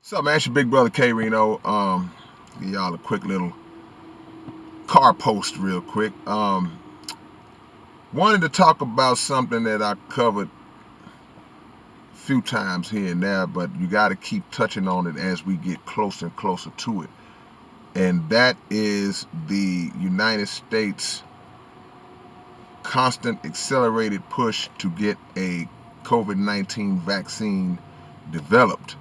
So man, it's your big brother K-Rino. Give y'all a quick little car post real quick. Wanted to talk about something that I covered a few times here and there, but you got to keep touching on it as we get closer and closer to it. And that is the United States constant accelerated push to get a COVID-19 vaccine developed.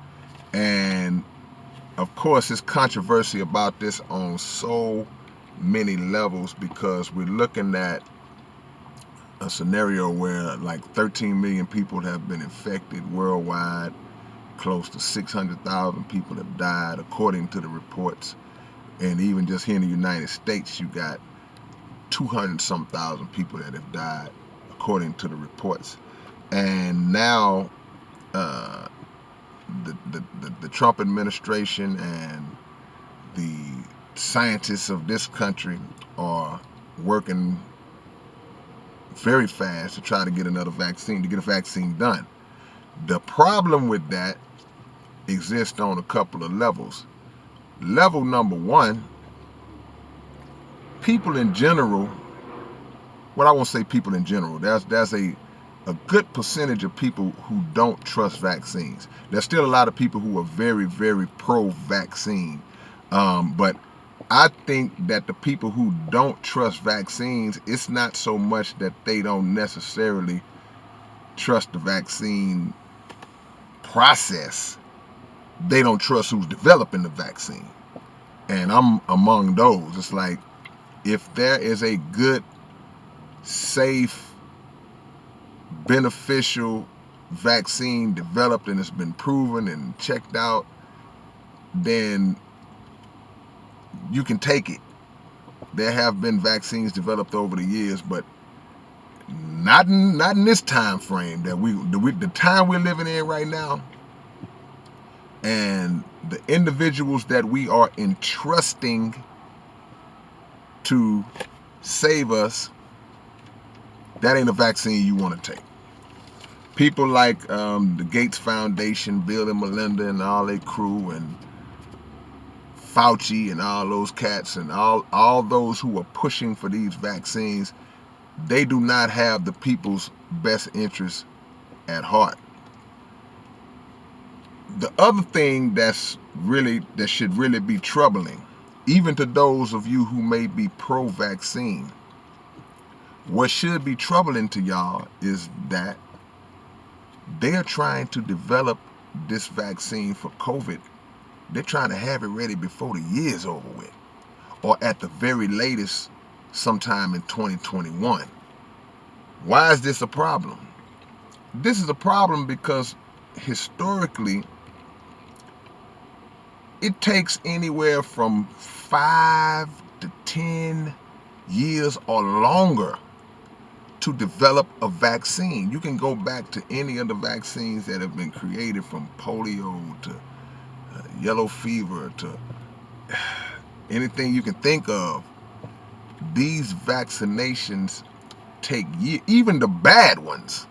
And of course, there's controversy about this on so many levels because we're looking at a scenario where like 13 million people have been infected worldwide. Close to 600,000 people have died, according to the reports. And even just here in the United States, you got 200 some thousand people that have died, according to the reports. And now, uh, the Trump administration and the scientists of this country are working very fast to try to get another vaccine, to get a vaccine done. The problem with that exists on a couple of levels. Level number one, people in general, well, I won't say people in general, there's a good percentage of people who don't trust vaccines. There's still a lot of people who are very, very pro-vaccine. But I think that the people who don't trust vaccines, it's not so much that they don't necessarily trust the vaccine process. They don't trust who's developing the vaccine. And I'm among those. It's like, if there is a good, safe, beneficial vaccine developed and it's been proven and checked out, then you can take it. There have been vaccines developed over the years, but not in this time frame that the time we're living in right now, and the individuals that we are entrusting to save us. That ain't a vaccine you want to take. People like the Gates Foundation, Bill and Melinda and all their crew, and Fauci and all those cats and all those who are pushing for these vaccines, they do not have the people's best interests at heart. The other thing that should really be troubling, even to those of you who may be pro-vaccine, what should be troubling to y'all is that they are trying to develop this vaccine for COVID. They're trying to have it ready before the year's over with, or at the very latest, sometime in 2021. Why is this a problem? This is a problem because historically, it takes anywhere from 5 to 10 years or longer to develop a vaccine. You can go back to any of the vaccines that have been created, from polio to yellow fever to anything you can think of. These vaccinations take years, even the bad ones,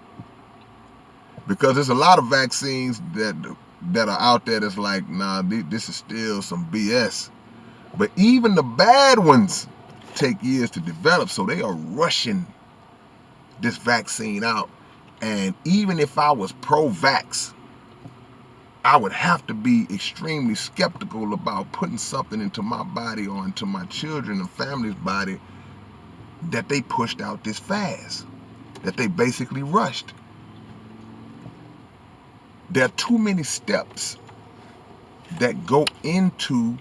because there's a lot of vaccines that are out there that's like, nah, this is still some BS. But even the bad ones take years to develop, so they are rushing this vaccine out. And even if I was pro-vax, I would have to be extremely skeptical about putting something into my body or into my children and family's body that they pushed out this fast, that they basically rushed. There are too many steps that go into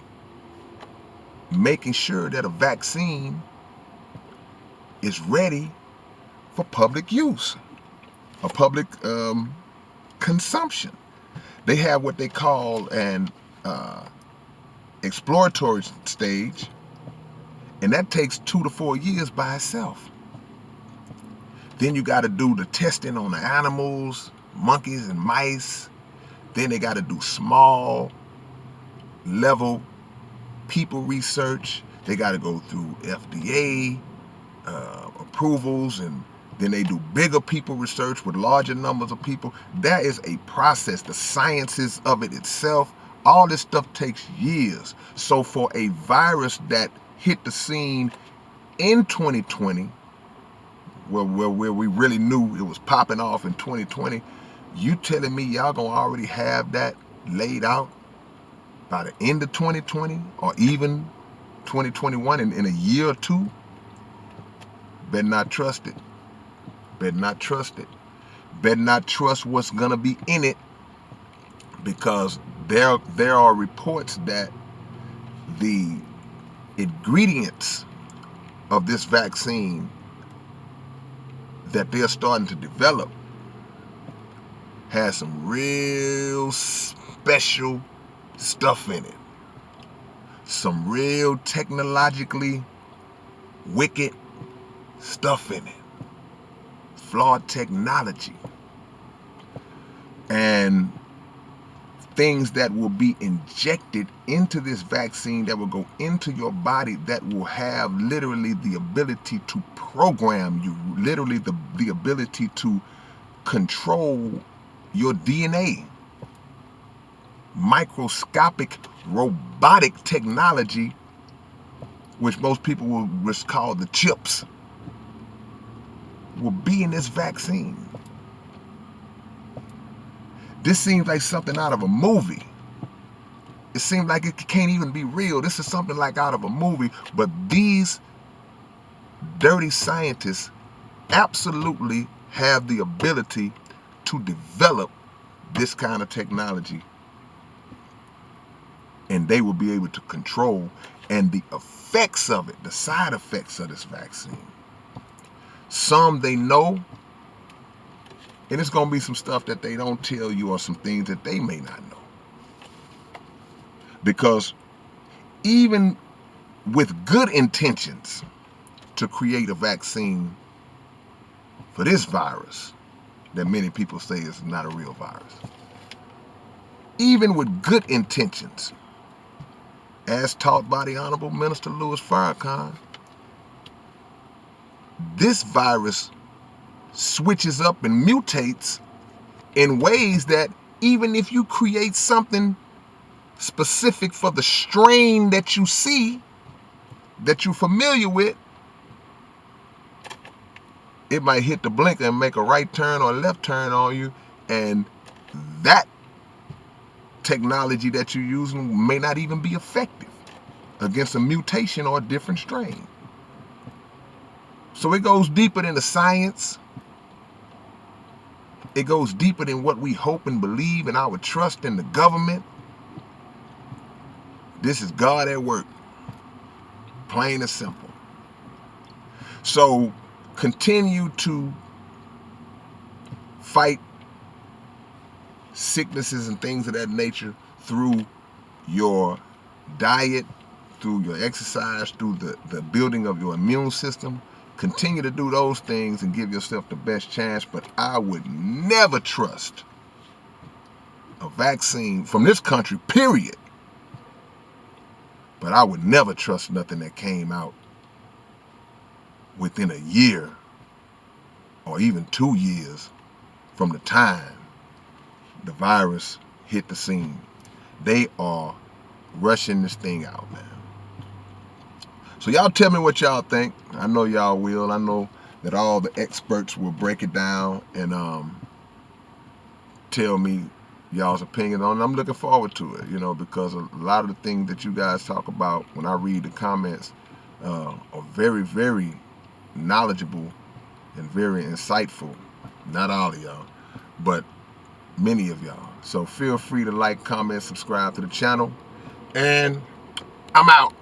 making sure that a vaccine is ready for public use, or public consumption. They have what they call an exploratory stage, and that takes 2 to 4 years by itself. Then you got to do the testing on the animals, monkeys and mice. Then they got to do small level people research. They got to go through FDA approvals, and then they do bigger people research with larger numbers of people. That is a process. The sciences of it itself All this stuff takes years. So for a virus that hit the scene in 2020, where we really knew it was popping off in 2020, you telling me y'all gonna already have that laid out by the end of 2020 or even 2021 in a year or two? Better not trust it. Better not trust it. Better not trust what's gonna be in it, because there are reports that the ingredients of this vaccine that they're starting to develop has some real special stuff in it. Some real technologically wicked stuff in it. Flawed technology. And things that will be injected into this vaccine that will go into your body that will have literally the ability to program you, literally the ability to control your DNA. Microscopic robotic technology, which most people will just call the chips, will be in this vaccine. This seems like something out of a movie. It seems like it can't even be real. This is something like out of a movie, but these dirty scientists absolutely have the ability to develop this kind of technology, and they will be able to control and the effects of it, the side effects of this vaccine. Some they know, and it's going to be some stuff that they don't tell you, or some things that they may not know. Because even with good intentions to create a vaccine for this virus that many people say is not a real virus, even with good intentions, as taught by the Honorable Minister Louis Farrakhan, this virus switches up and mutates in ways that even if you create something specific for the strain that you see, that you're familiar with, it might hit the blinker and make a right turn or a left turn on you, and that technology that you're using may not even be effective against a mutation or a different strain. So it goes deeper than the science. It goes deeper than what we hope and believe and our trust in the government. This is God at work. Plain and simple. So continue to fight sicknesses and things of that nature through your diet, through your exercise, through the building of your immune system. Continue to do those things and give yourself the best chance. But I would never trust a vaccine from this country, period. But I would never trust nothing that came out within a year or even 2 years from the time the virus hit the scene. They are rushing this thing out, man. So y'all tell me what y'all think. I know y'all will. I know that all the experts will break it down and tell me y'all's opinion on it. I'm looking forward to it, because a lot of the things that you guys talk about when I read the comments are very, very knowledgeable and very insightful. Not all of y'all, but many of y'all. So feel free to like, comment, subscribe to the channel, and I'm out.